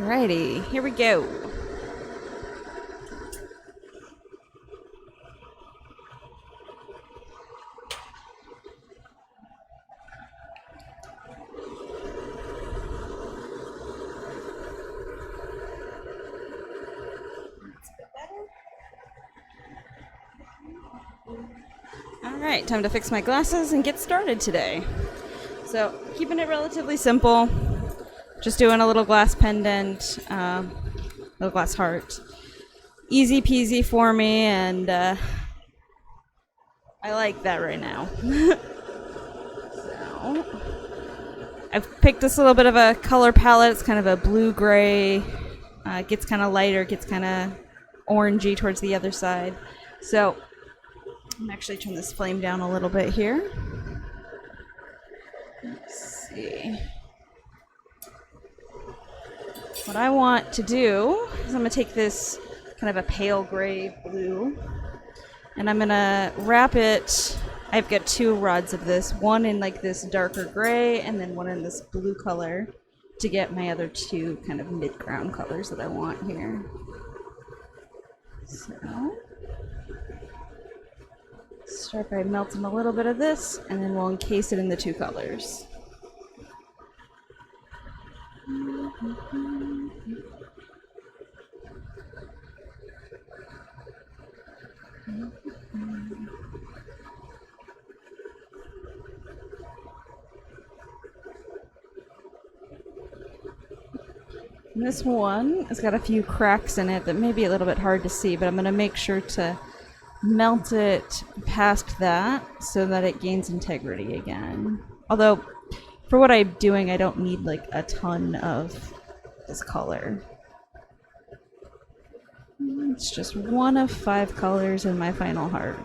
Alrighty, here we go. Alright, time to fix my glasses and get started today. So, keeping it relatively simple. Just doing a little glass pendant, little glass heart. Easy peasy for me, and I like that right now. So, I've picked this little bit of a color palette. It's kind of a blue-gray. Gets kind of lighter, gets kind of orangey towards the other side. So, I'm actually turn this flame down a little bit here. Let's see. What I want to do is I'm going to take this kind of a pale gray blue, and I'm going to wrap it. I've got two rods of this, one in like this darker gray and then one in this blue color to get my other two kind of mid-ground colors that I want here. So, start by melting a little bit of this, and then we'll encase it in the two colors. And this one has got a few cracks in it that may be a little bit hard to see, but I'm going to make sure to melt it past that so that it gains integrity again. Although, for what I'm doing, I don't need like a ton of this color. It's just one of 5 colors in my final heart.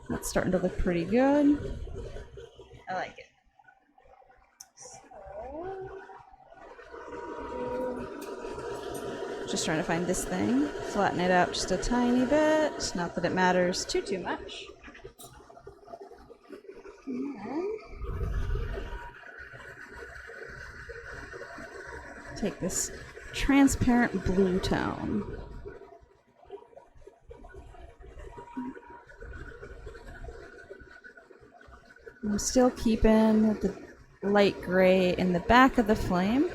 That's starting to look pretty good. I like it. Just trying to find this thing, flatten it out just a tiny bit, not that it matters too much. And take this transparent blue tone. I'm still keeping the light gray in the back of the flame.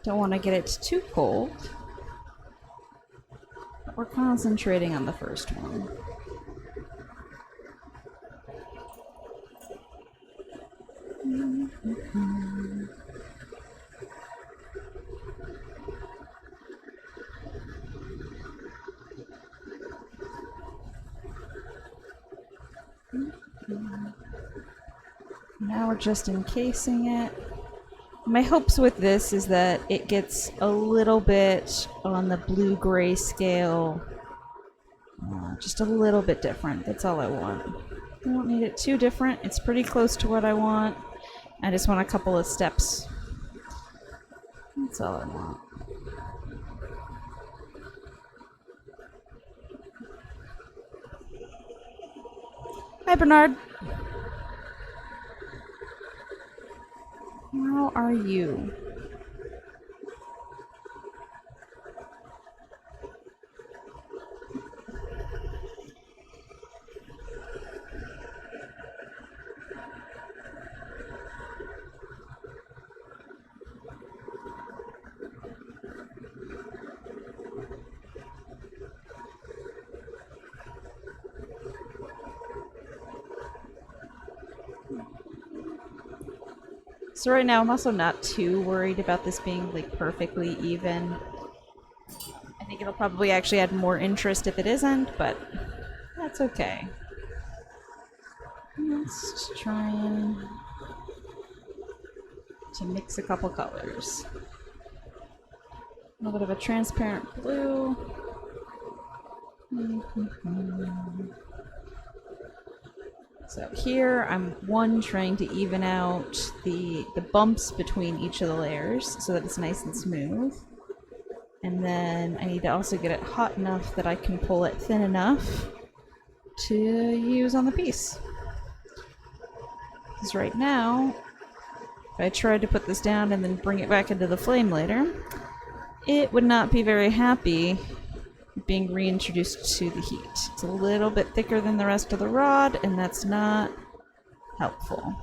Don't want to get it too cold. But we're concentrating on the first one. Now we're just encasing it. My hopes with this is that it gets a little bit on the blue-gray scale. Just a little bit different. That's all I want. I don't need it too different. It's pretty close to what I want. I just want a couple of steps. That's all I want. Hi, Bernard. How are you? So right now I'm also not too worried about this being like perfectly even. I think it'll probably actually add more interest if it isn't, but that's okay. Let's try to mix a couple colors. A little bit of a transparent blue. So here I'm trying to even out the bumps between each of the layers so that it's nice and smooth. And then I need to also get it hot enough that I can pull it thin enough to use on the piece. Because right now if I tried to put this down and then bring it back into the flame later, it would not be very happy being reintroduced to the heat. It's a little bit thicker than the rest of the rod, and that's not helpful.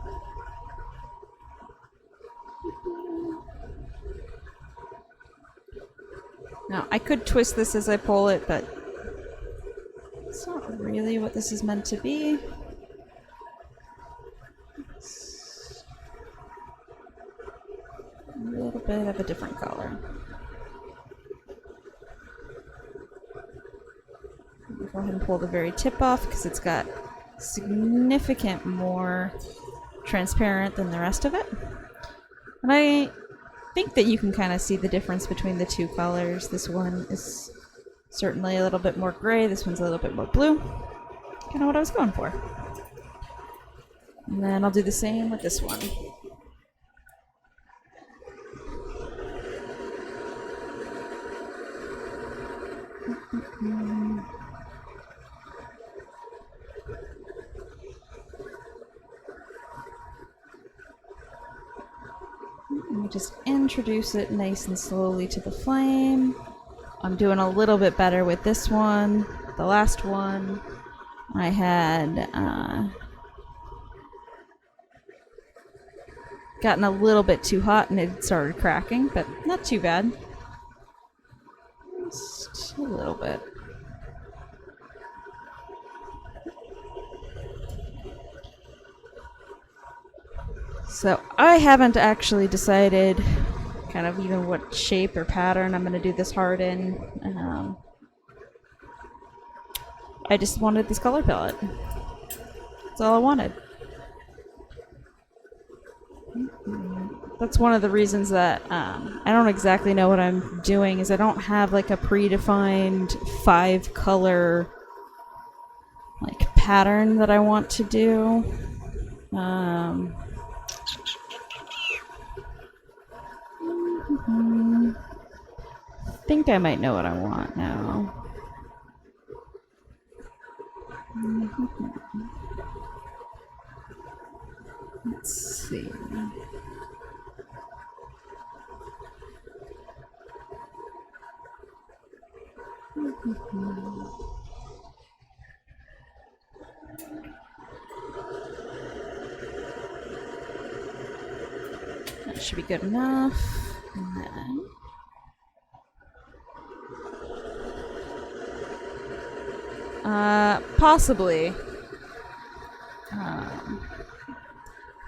Now, I could twist this as I pull it, but it's not really what this is meant to be. It's a little bit of a different color. Go ahead and pull the very tip off because it's got significant more transparent than the rest of it. And I think that you can kind of see the difference between the two colors. This one is certainly a little bit more gray, this one's a little bit more blue. Kind of what I was going for. And then I'll do the same with this one. Let me just introduce it nice and slowly to the flame. I'm doing a little bit better with this one. The last one, I had gotten a little bit too hot and it started cracking, but not too bad. Just a little bit. So I haven't actually decided kind of even what shape or pattern I'm going to do this heart in. I just wanted this color palette. That's all I wanted. That's one of the reasons that I don't exactly know what I'm doing, is I don't have like a predefined 5-color like pattern that I want to do. I think I might know what I want now. Let's see. That should be good enough. And then possibly.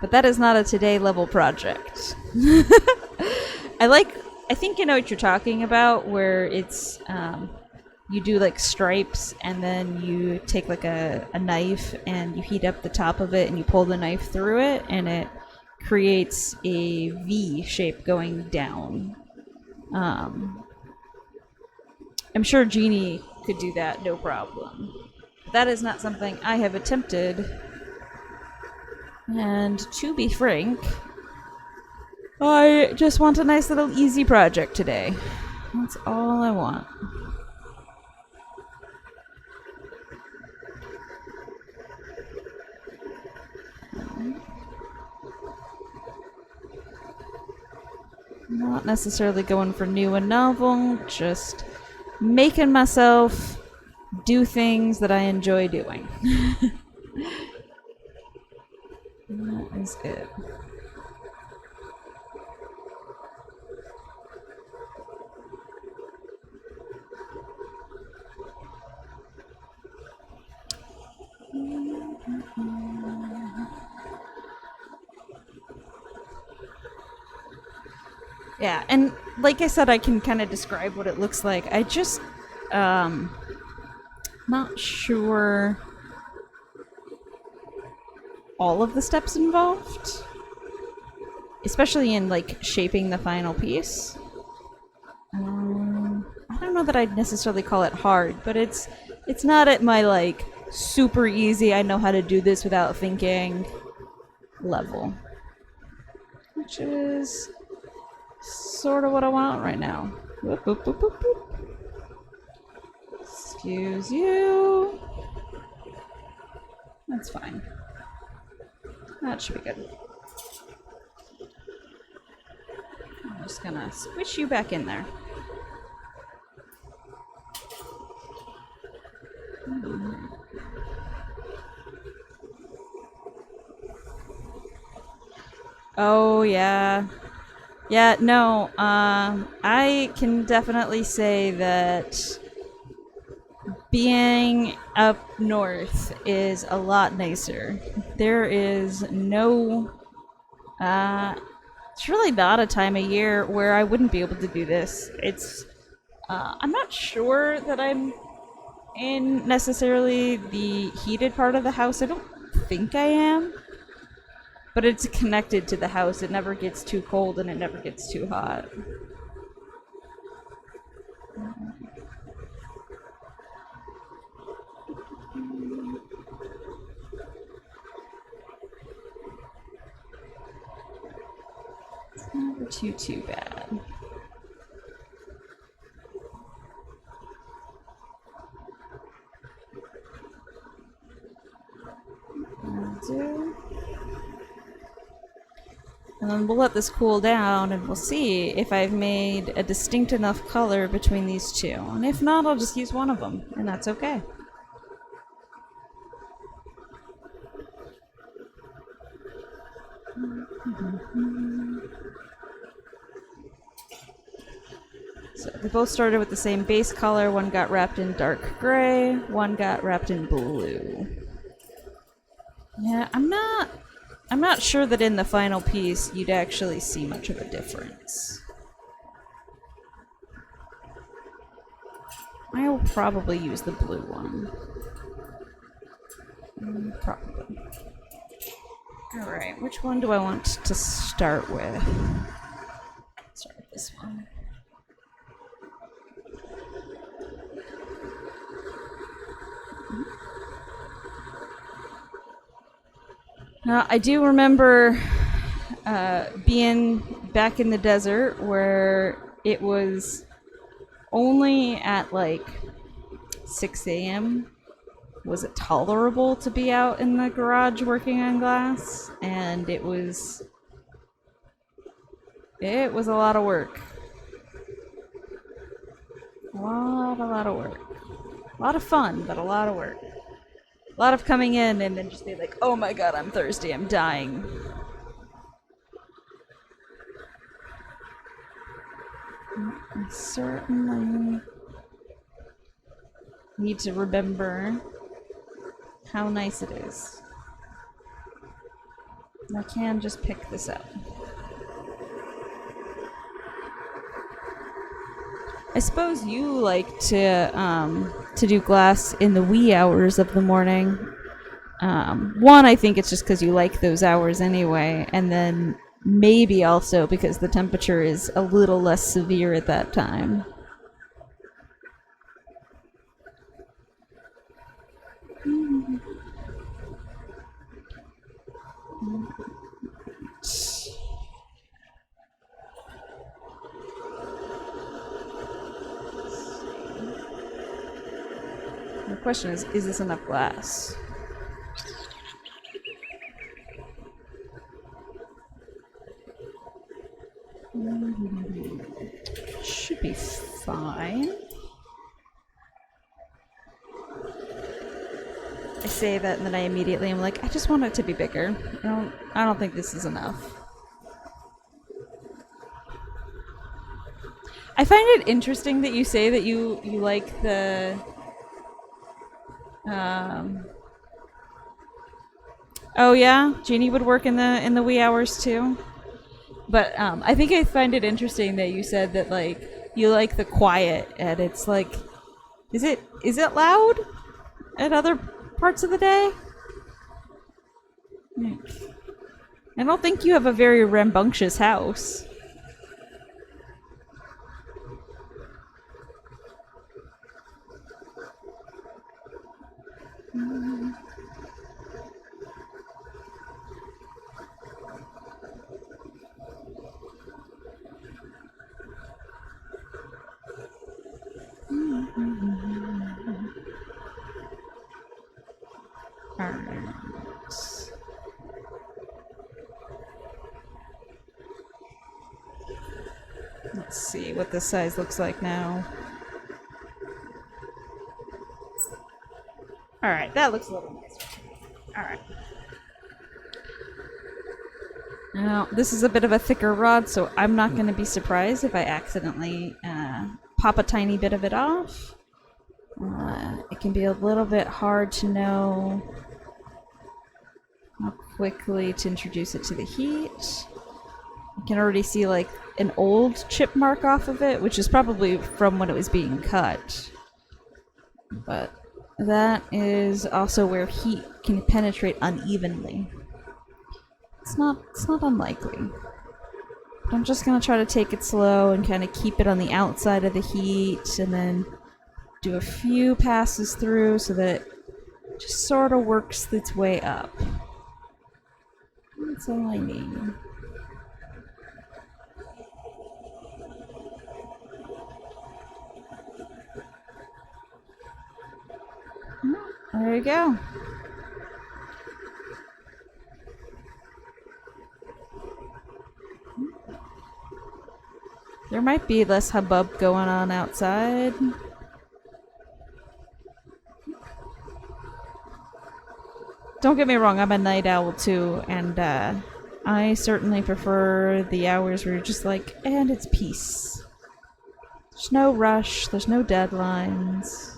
But that is not a today level project. I think I know what you're talking about, where it's you do like stripes and then you take like a knife and you heat up the top of it and you pull the knife through it and it creates a V shape going down. I'm sure Jeannie could do that, no problem. But that is not something I have attempted. And to be frank, I just want a nice little easy project today. That's all I want. Not necessarily going for new and novel, just making myself do things that I enjoy doing. That is it. Yeah, and like I said, I can kind of describe what it looks like. I just, not sure all of the steps involved, especially in like shaping the final piece. I don't know that I'd necessarily call it hard, but it's not at my like super easy, I know how to do this without thinking level, which is sort of what I want right now. Whoop, whoop, whoop, whoop, whoop. Excuse you. That's fine. That should be good. just gonna squish you back in there. Oh, yeah. Yeah, no, I can definitely say that being up north is a lot nicer. There is no, it's really not a time of year where I wouldn't be able to do this. I'm not sure that I'm in necessarily the heated part of the house. I don't think I am. But it's connected to the house. It never gets too cold and it never gets too hot. It's never too bad. Do. And then we'll let this cool down and we'll see if I've made a distinct enough color between these two. And if not, I'll just use one of them, and that's okay. So they both started with the same base color. One got wrapped in dark gray, one got wrapped in blue. Yeah, I'm not sure that in the final piece you'd actually see much of a difference. I will probably use the blue one. Probably. Alright, which one do I want to start with? Start with this one. Now, I do remember being back in the desert where it was only at like 6 a.m. was it tolerable to be out in the garage working on glass, and it was a lot of work. A lot of work. A lot of fun, but a lot of work. A lot of coming in and then just be like, oh my god, I'm thirsty, I'm dying. I certainly need to remember how nice it is. I can just pick this up. I suppose you like to do glass in the wee hours of the morning. One, I think it's just because you like those hours anyway, and then maybe also because the temperature is a little less severe at that time. The question is this enough glass? Should be fine. I say that and then I immediately am like, I just want it to be bigger. I don't think this is enough. I find it interesting that you say that you like the oh yeah, Jeannie would work in the wee hours too. But I think I find it interesting that you said that like you like the quiet, and it's like, is it loud at other parts of the day? I don't think you have a very rambunctious house. Alright. what this size looks like now. Alright, that looks a little nicer. Alright. Now, this is a bit of a thicker rod, so I'm not going to be surprised if I accidentally pop a tiny bit of it off. It can be a little bit hard to know how quickly to introduce it to the heat. You can already see like an old chip mark off of it, which is probably from when it was being cut. But that is also where heat can penetrate unevenly. It's not unlikely. But I'm just gonna try to take it slow and kind of keep it on the outside of the heat, and then do a few passes through so that it just sort of works its way up. That's all I need. There you go. There might be less hubbub going on outside. Don't get me wrong, I'm a night owl too, and I certainly prefer the hours where you're just like, and it's peace. There's no rush, there's no deadlines.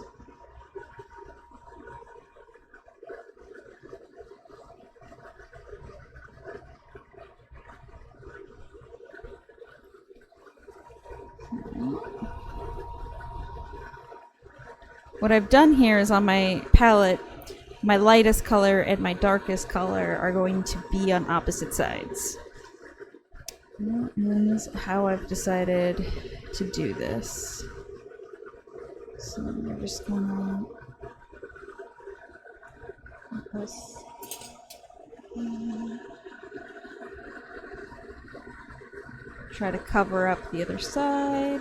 What I've done here is on my palette, my lightest color and my darkest color are going to be on opposite sides. That is how I've decided to do this. So we're just gonna put this. Try to cover up the other side.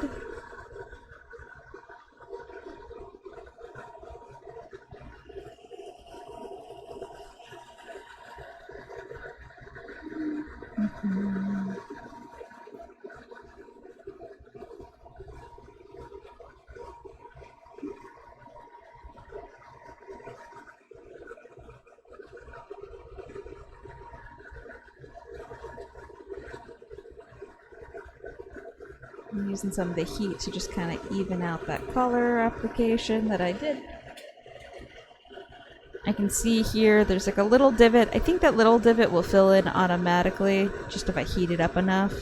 I'm using some of the heat to just kind of even out that color application that I did. I can see here there's like a little divot. I think that little divot will fill in automatically just if I heat it up enough.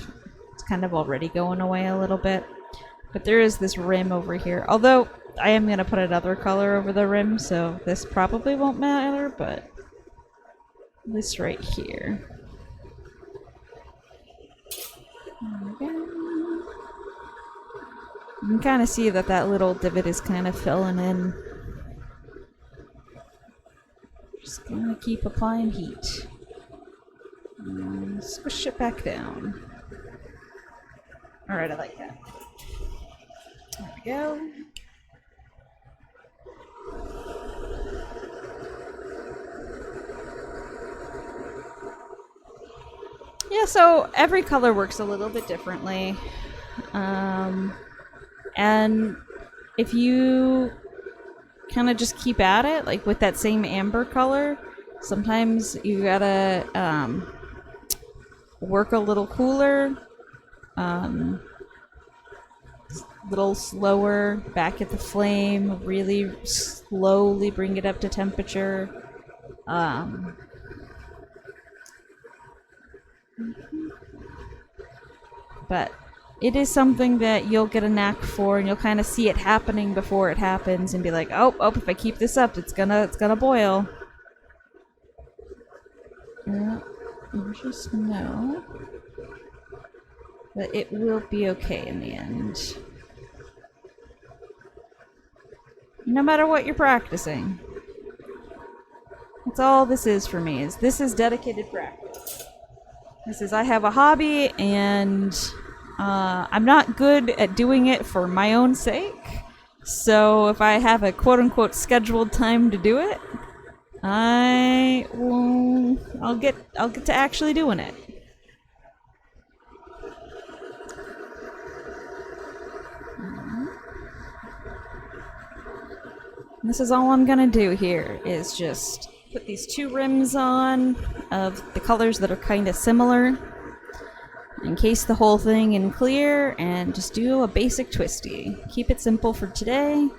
It's kind of already going away a little bit. But there is this rim over here. Although I am going to put another color over the rim, so this probably won't matter, but this right here. There we go. You can kind of see that that little divot is kind of filling in. Just gonna keep applying heat. And squish it back down. Alright, I like that. There we go. Yeah, so every color works a little bit differently. And if you kind of just keep at it, like with that same amber color, sometimes you gotta work a little cooler, little slower, back at the flame, really slowly bring it up to temperature. But it is something that you'll get a knack for, and you'll kind of see it happening before it happens, and be like, "Oh, if I keep this up, it's gonna boil." Yeah, you just know that it will be okay in the end, no matter what you're practicing. That's all this is for me. This is dedicated practice. This is I have a hobby and. I'm not good at doing it for my own sake, so if I have a quote-unquote scheduled time to do it, I'll get to actually doing it. This is all I'm gonna do here is just put these 2 rims on of the colors that are kind of similar, encase the whole thing in clear, and just do a basic twisty. Keep it simple for today.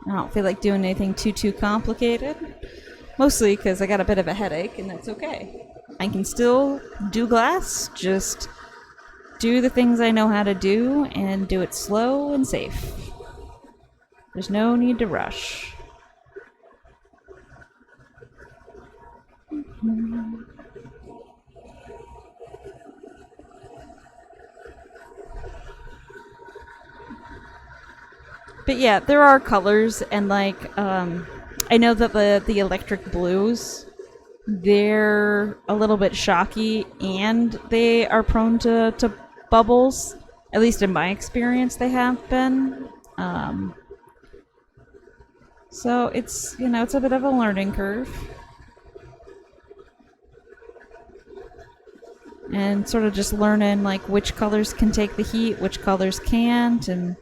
I don't feel like doing anything too complicated. Mostly because I got a bit of a headache, and that's okay. I can still do glass, just do the things I know how to do, and do it slow and safe. There's no need to rush. But yeah, there are colors, and like, I know that the electric blues, they're a little bit shocky, and they are prone to bubbles. At least in my experience, they have been. So it's, it's a bit of a learning curve. And sort of just learning like which colors can take the heat, which colors can't, and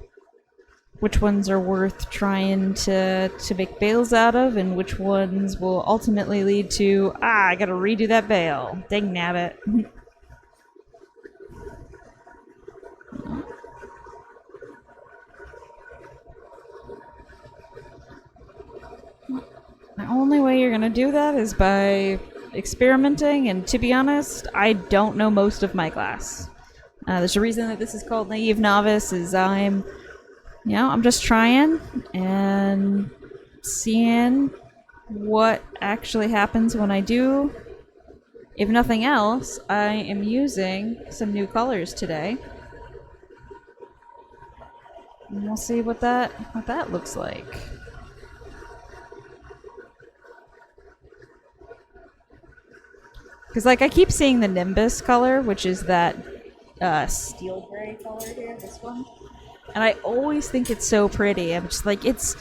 which ones are worth trying to make bales out of, and which ones will ultimately lead to, I gotta redo that bale. Dang nabbit. The only way you're gonna do that is by experimenting, and to be honest, I don't know most of my glass. There's a reason that this is called Naive Novice, is I'm just trying and seeing what actually happens when I do. If nothing else, I am using some new colors today. And we'll see what that looks like. Because like I keep seeing the Nimbus color, which is that steel gray color here, this one. And I always think it's so pretty. I'm just like, it's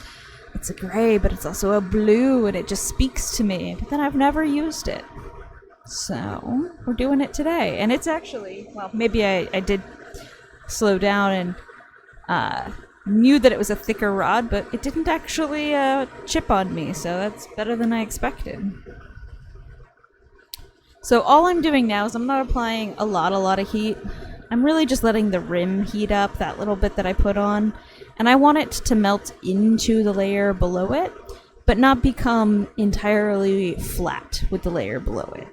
a gray, but it's also a blue, and it just speaks to me. But then I've never used it. So we're doing it today. And it's actually, well, maybe I did slow down and knew that it was a thicker rod, but it didn't actually chip on me. So that's better than I expected. So all I'm doing now is I'm not applying a lot of heat. I'm really just letting the rim heat up, that little bit that I put on. And I want it to melt into the layer below it, but not become entirely flat with the layer below it.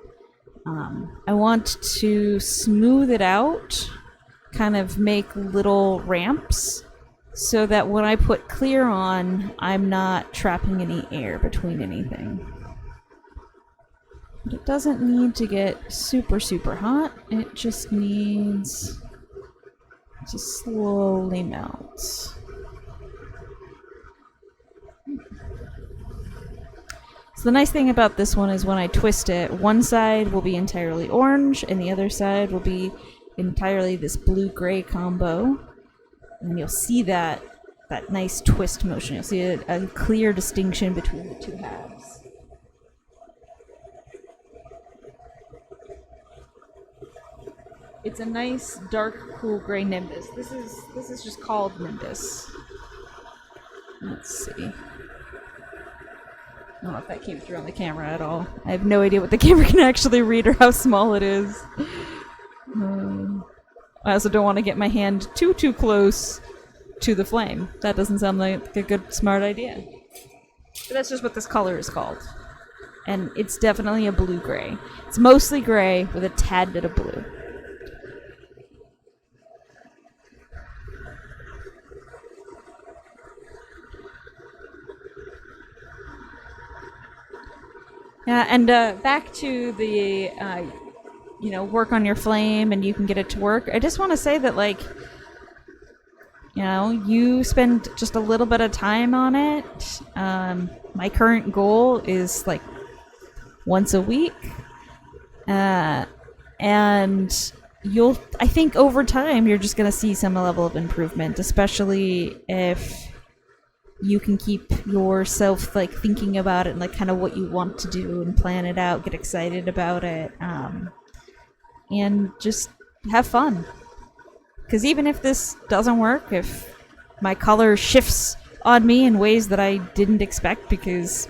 I want to smooth it out, kind of make little ramps, so that when I put clear on, I'm not trapping any air between anything. But it doesn't need to get super hot. It just needs to slowly melt. So the nice thing about this one is when I twist it, one side will be entirely orange and the other side will be entirely this blue-gray combo. And you'll see that nice twist motion. You'll see a clear distinction between the two halves. It's a nice dark cool gray Nimbus. This is just called Nimbus. Let's see. I don't know if that came through on the camera at all. I have no idea what the camera can actually read or how small it is. I also don't want to get my hand too close to the flame. That doesn't sound like a good, smart idea. But that's just what this color is called. And it's definitely a blue-gray. It's mostly gray with a tad bit of blue. Yeah, and back to the, work on your flame and you can get it to work. I just want to say that, like, you spend just a little bit of time on it. My current goal is, like, once a week. And I think over time, you're just going to see some level of improvement, especially if you can keep yourself like thinking about it and like kind of what you want to do and plan it out, get excited about it, and just have fun. Because even if this doesn't work, if my color shifts on me in ways that I didn't expect, because,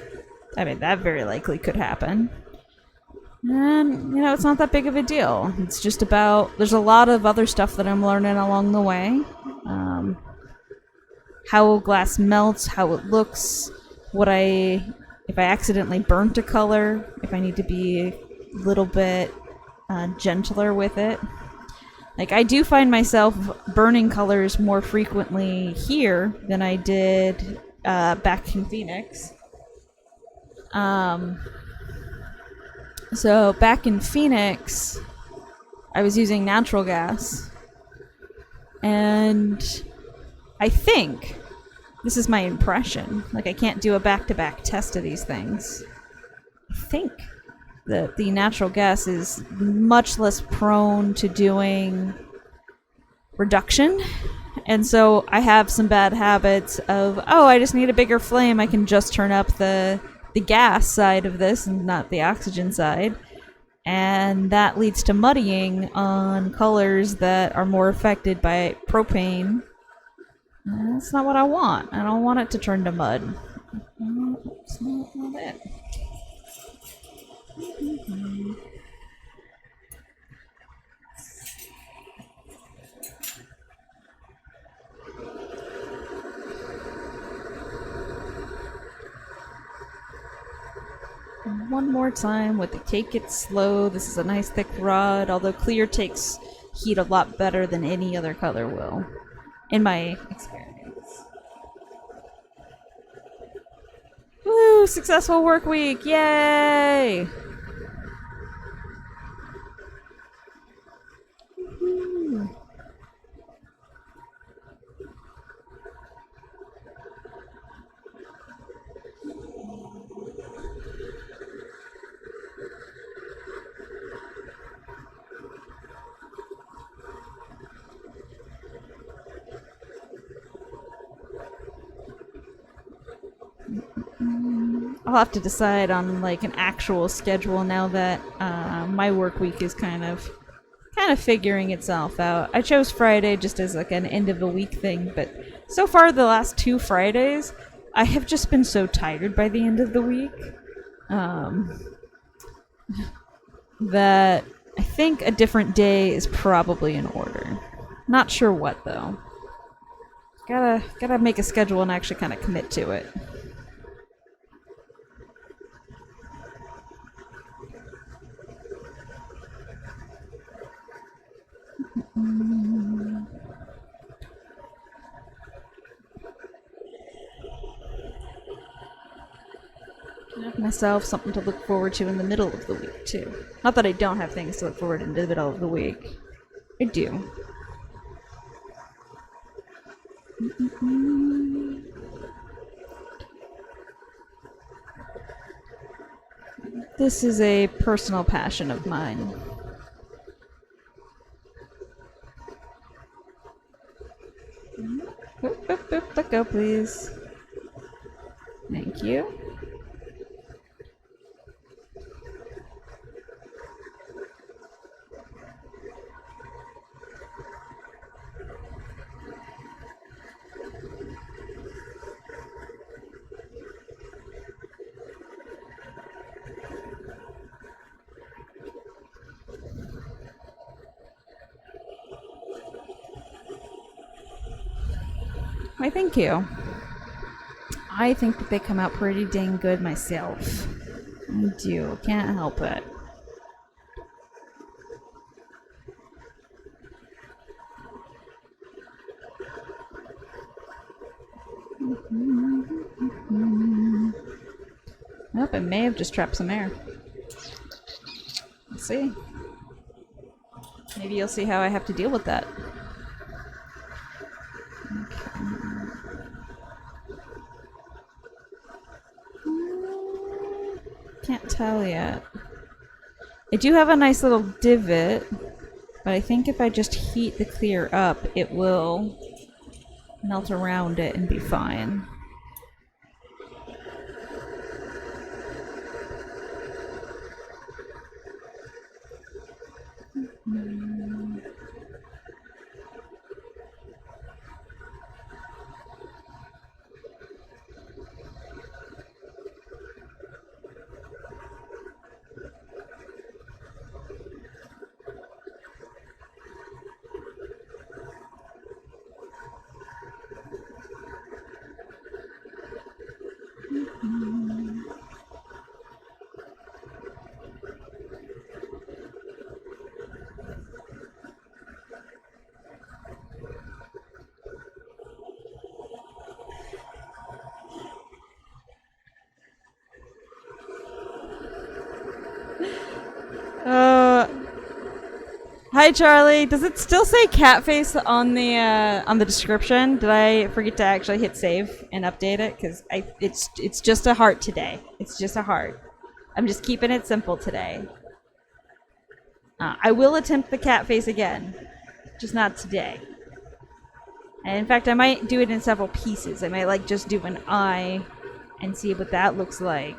I mean, that very likely could happen. And, it's not that big of a deal. It's just about, there's a lot of other stuff that I'm learning along the way. How glass melts, how it looks, if I accidentally burnt a color, if I need to be a little bit gentler with it. Like, I do find myself burning colors more frequently here than I did back in Phoenix. So back in Phoenix, I was using natural gas, and I think, this is my impression, like, I can't do a back-to-back test of these things, I think that the natural gas is much less prone to doing reduction. And so I have some bad habits of, I just need a bigger flame, I can just turn up the gas side of this and not the oxygen side. And that leads to muddying on colors that are more affected by propane. And that's not what I want. I don't want it to turn to mud. That's not it. One more time with the take it slow. This is a nice thick rod, although clear takes heat a lot better than any other color will, in my experience. Woo! Successful work week! Yay! I'll have to decide on like an actual schedule now that my work week is kind of figuring itself out. I chose Friday just as like an end of the week thing, but so far the last 2 Fridays, I have just been so tired by the end of the week that I think a different day is probably in order. Not sure what though. Gotta make a schedule and actually kind of commit to it. Give myself something to look forward to in the middle of the week too. Not that I don't have things to look forward to in the middle of the week. I do. This is a personal passion of mine. Boop, boop, boop. Let go, please. Thank you. Why, thank you. I think that they come out pretty dang good myself. I do. Can't help it. Nope, it may have just trapped some air. Let's see. Maybe you'll see how I have to deal with that. Can't tell yet. I do have a nice little divot, but I think if I just heat the clear up, it will melt around it and be fine. Hi, Charlie. Does it still say cat face on the description? Did I forget to actually hit save and update it? Because it's just a heart today. It's just a heart. I'm just keeping it simple today. I will attempt the cat face again, just not today. And in fact, I might do it in several pieces. I might like just do an eye and see what that looks like.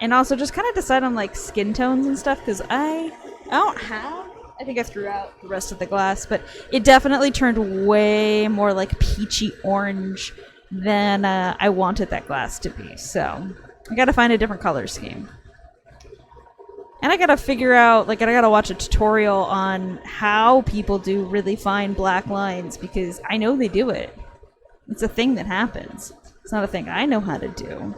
And also just kind of decide on like skin tones and stuff, because I don't have... I think I threw out the rest of the glass, but it definitely turned way more like peachy orange than I wanted that glass to be. So I gotta find a different color scheme. And I gotta figure out, like, I gotta watch a tutorial on how people do really fine black lines, because I know they do it. It's a thing that happens. It's not a thing I know how to do.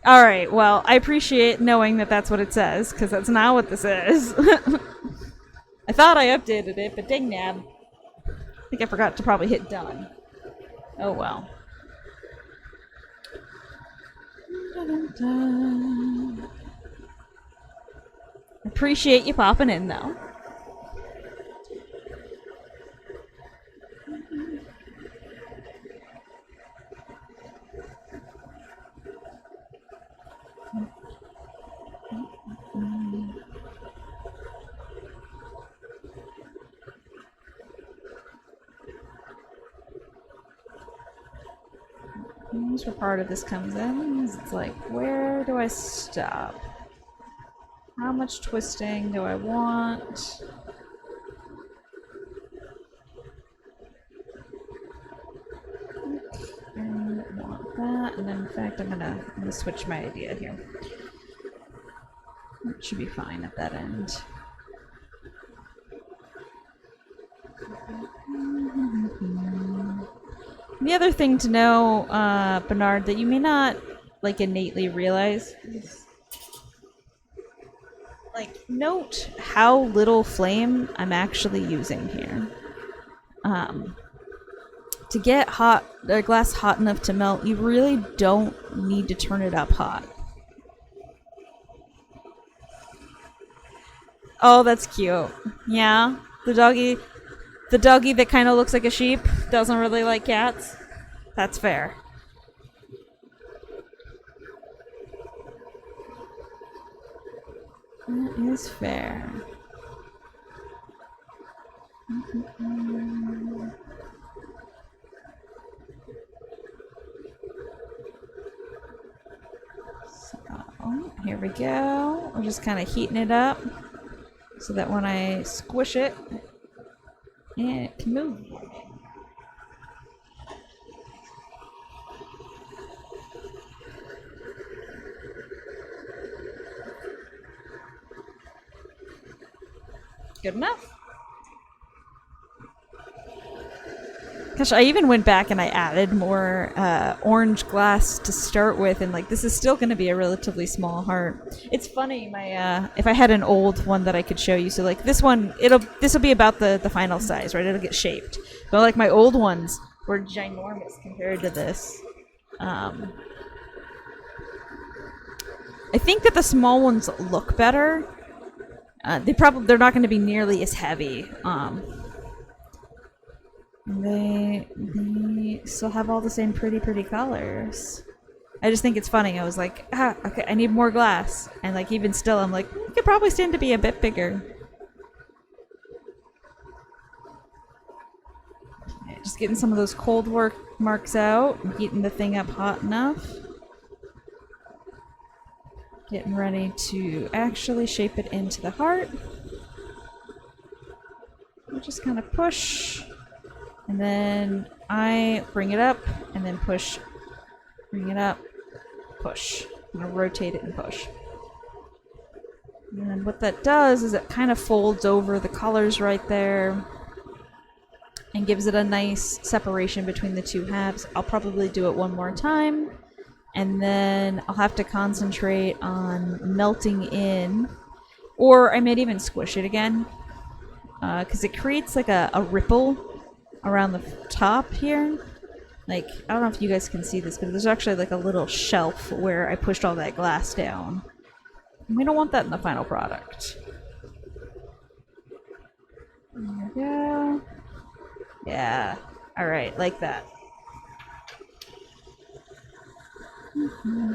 Alright, well, I appreciate knowing that that's what it says, because that's not what this is. I thought I updated it, but dang nab. I think I forgot to probably hit done. Oh well. Dun-dun-dun. Appreciate you popping in, though. Here's where part of this comes in. It's like, where do I stop? How much twisting do I want? And I want that, and then in fact I'm gonna switch my idea here. It should be fine at that end. The other thing to know, Bernard, that you may not like innately realize is, like, note how little flame I'm actually using here. To get a glass hot enough to melt, you really don't need to turn it up hot. Oh, that's cute. Yeah, the doggy that kind of looks like a sheep doesn't really like cats. That's fair. That is fair. So, here we go. We're just kind of heating it up so that when I squish it, it can move. Good enough. Gosh, I even went back and I added more orange glass to start with, and like this is still going to be a relatively small heart. It's funny, my if I had an old one that I could show you, so like this one, this will be about the final size, right? It'll get shaped. But like my old ones were ginormous compared to this. I think that the small ones look better. They're not going to be nearly as heavy. They still have all the same pretty colors. I just think it's funny. I was like, okay, I need more glass. And like even still, I'm like, it could probably stand to be a bit bigger. Okay, just getting some of those cold work marks out, and heating the thing up hot enough. Getting ready to actually shape it into the heart. We'll just kind of push. And then I bring it up, and then push, bring it up, push. I'm going to rotate it and push. And then what that does is it kind of folds over the colors right there and gives it a nice separation between the two halves. I'll probably do it one more time, and then I'll have to concentrate on melting in, or I might even squish it again, because it creates like a ripple around the top here. Like, I don't know if you guys can see this, but there's actually like a little shelf where I pushed all that glass down. We don't want that in the final product. There we go. Yeah. Alright, like that.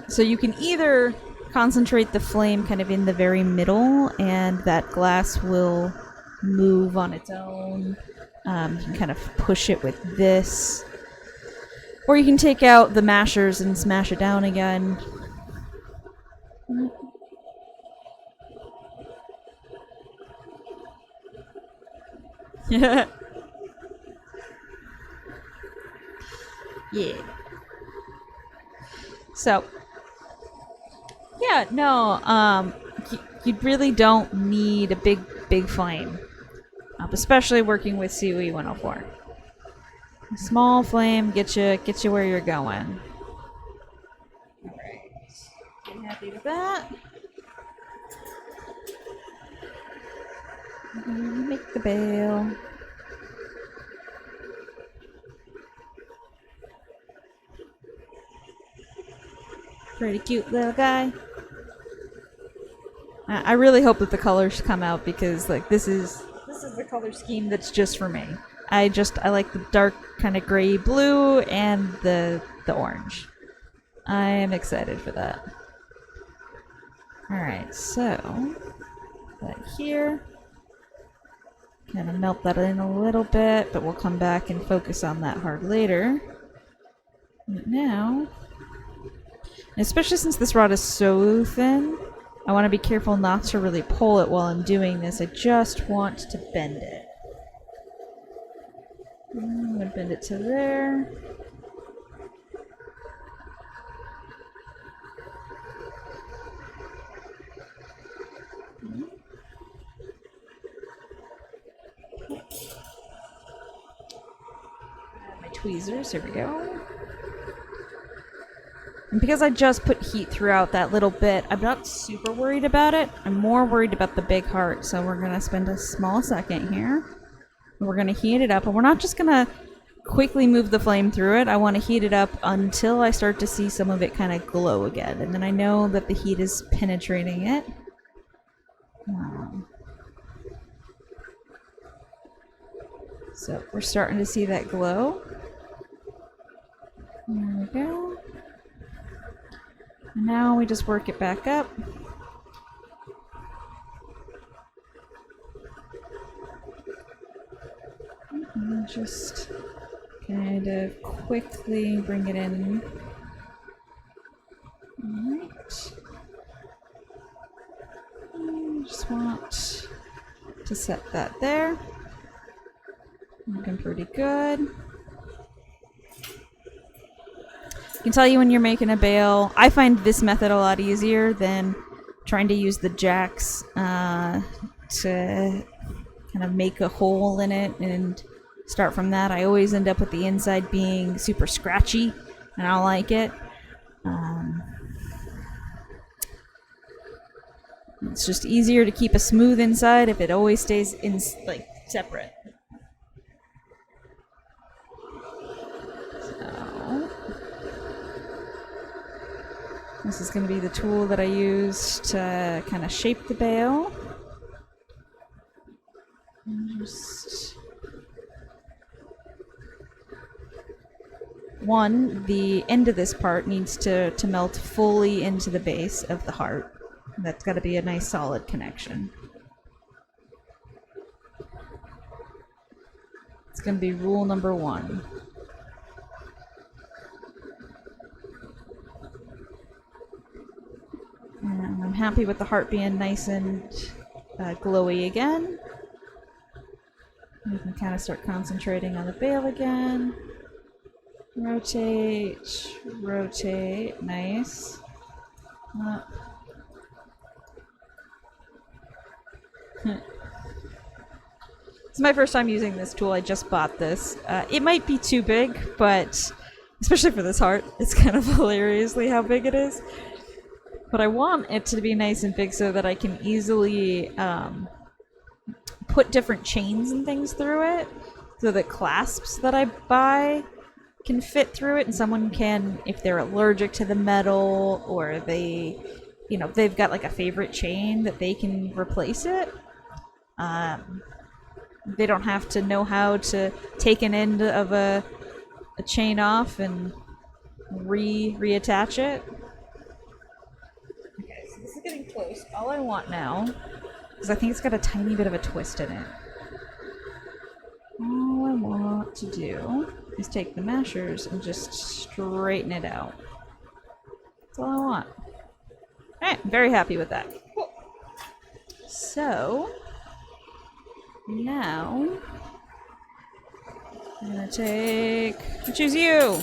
So you can either concentrate the flame kind of in the very middle and that glass will move on its own. You can kind of push it with this. Or you can take out the mashers and smash it down again. Yeah. Yeah. So, yeah, no, you really don't need a big flame, especially working with COE 104. A small flame gets you where you're going. All right, I'm happy with that. Make the bale. Pretty cute little guy. I really hope that the colors come out because like this is the color scheme that's just for me. I like the dark kind of gray blue and the orange. I am excited for that. All right, so that here. Kind of melt that in a little bit, but we'll come back and focus on that heart later. But now, especially since this rod is so thin, I want to be careful not to really pull it while I'm doing this. I just want to bend it. I'm going to bend it to there. My tweezers, here we go. And because I just put heat throughout that little bit, I'm not super worried about it. I'm more worried about the big heart. So we're going to spend a small second here. We're going to heat it up. And we're not just going to quickly move the flame through it. I want to heat it up until I start to see some of it kind of glow again. And then I know that the heat is penetrating it. So we're starting to see that glow. There we go. Now we just work it back up. And just kind of quickly bring it in. Alright. Just want to set that there. Looking pretty good. I can tell you when you're making a bale, I find this method a lot easier than trying to use the jacks to kind of make a hole in it and start from that. I always end up with the inside being super scratchy, and I don't like it. It's just easier to keep a smooth inside if it always stays in like separate. This is going to be the tool that I use to kind of shape the bale. And just the end of this part needs to melt fully into the base of the heart. That's got to be a nice solid connection. It's going to be rule number 1. And I'm happy with the heart being nice and glowy again. You can kind of start concentrating on the bale again. Rotate, rotate, nice. Up. It's my first time using this tool. I just bought this. It might be too big, but especially for this heart, it's kind of hilariously how big it is. But I want it to be nice and big so that I can easily put different chains and things through it, so that clasps that I buy can fit through it, and someone can, if they're allergic to the metal or they you know, they've got like a favorite chain that they can replace it. They don't have to know how to take an end of a chain off and reattach it. Okay, so this is getting close. All I want now, because I think it's got a tiny bit of a twist in it. All I want to do is take the mashers and just straighten it out. That's all I want. Alright, I'm very happy with that. Cool. So, now, I'm gonna I choose you!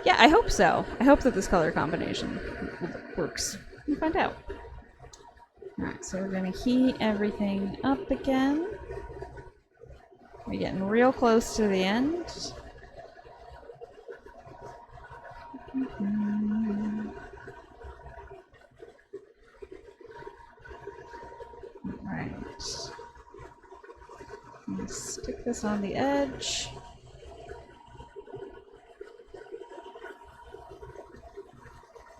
Yeah, I hope so. I hope that this color combination works. We'll find out. Alright, so we're gonna heat everything up again. We're getting real close to the end. Alright. Stick this on the edge.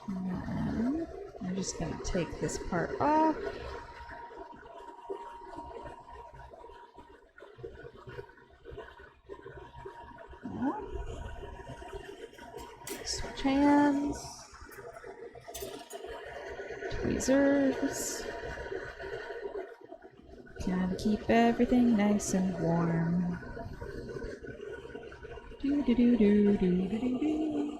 And I'm just going to take this part off. Switch hands. Tweezers. Gotta keep everything nice and warm. Do do do do do do do.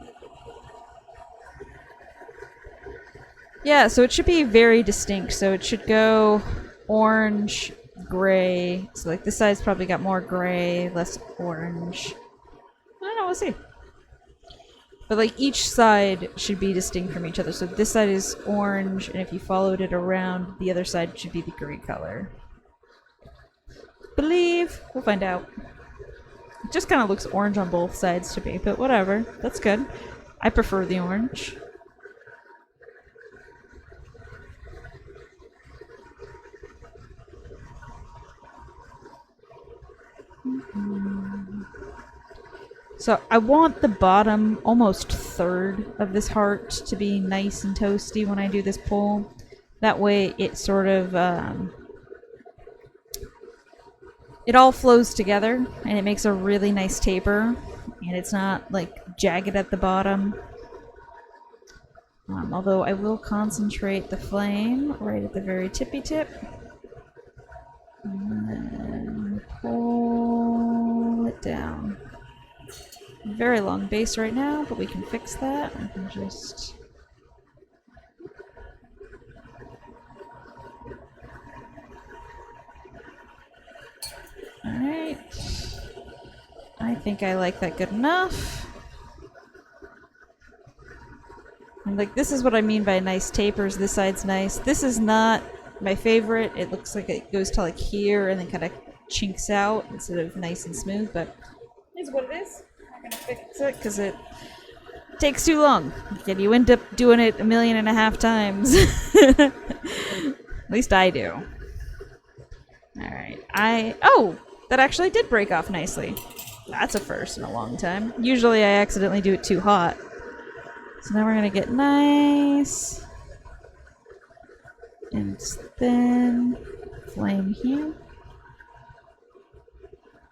Yeah, so it should be very distinct. So it should go orange, gray. So like this side's probably got more gray, less orange. I don't know, we'll see. But like each side should be distinct from each other. So this side is orange, and if you followed it around, the other side should be the gray color. Believe. We'll find out. It just kind of looks orange on both sides to me, but whatever. That's good. I prefer the orange. So I want the bottom almost third of this heart to be nice and toasty when I do this pull. That way it sort of, it all flows together and it makes a really nice taper, and it's not like jagged at the bottom. Although I will concentrate the flame right at the very tippy tip. And then pull it down. Very long base right now, but we can fix that. I can just... Alright. I think I like that good enough. And like, this is what I mean by nice tapers. This side's nice. This is not my favorite. It looks like it goes to like here and then kind of chinks out instead of nice and smooth, but it is what it is. I'm not gonna fix it because it takes too long. And you end up doing it 1.5 million times. At least I do. Alright. Oh! That actually did break off nicely. That's a first in a long time. Usually I accidentally do it too hot. So now we're gonna get nice and thin flame here.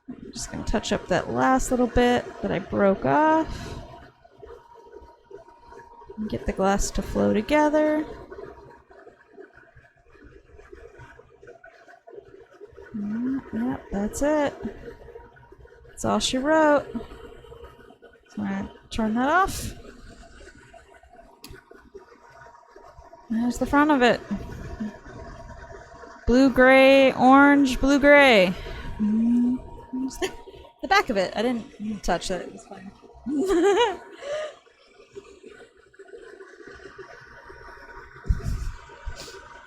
I'm just gonna touch up that last little bit that I broke off. And get the glass to flow together. Yep, that's it. That's all she wrote. So I'm gonna turn that off. There's the front of it. Blue, gray, orange, blue, gray. The back of it. I didn't touch that. It was fine.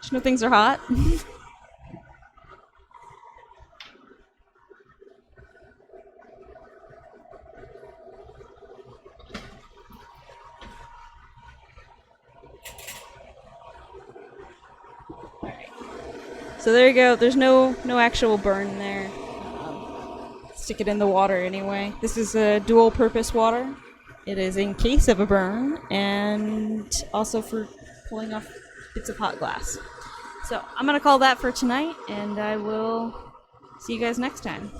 Just know things are hot. So there you go. There's no actual burn there. It's stick it in the water anyway. This is a dual purpose water. It is in case of a burn and also for pulling off bits of hot glass. So I'm going to call that for tonight, and I will see you guys next time.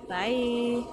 Bye.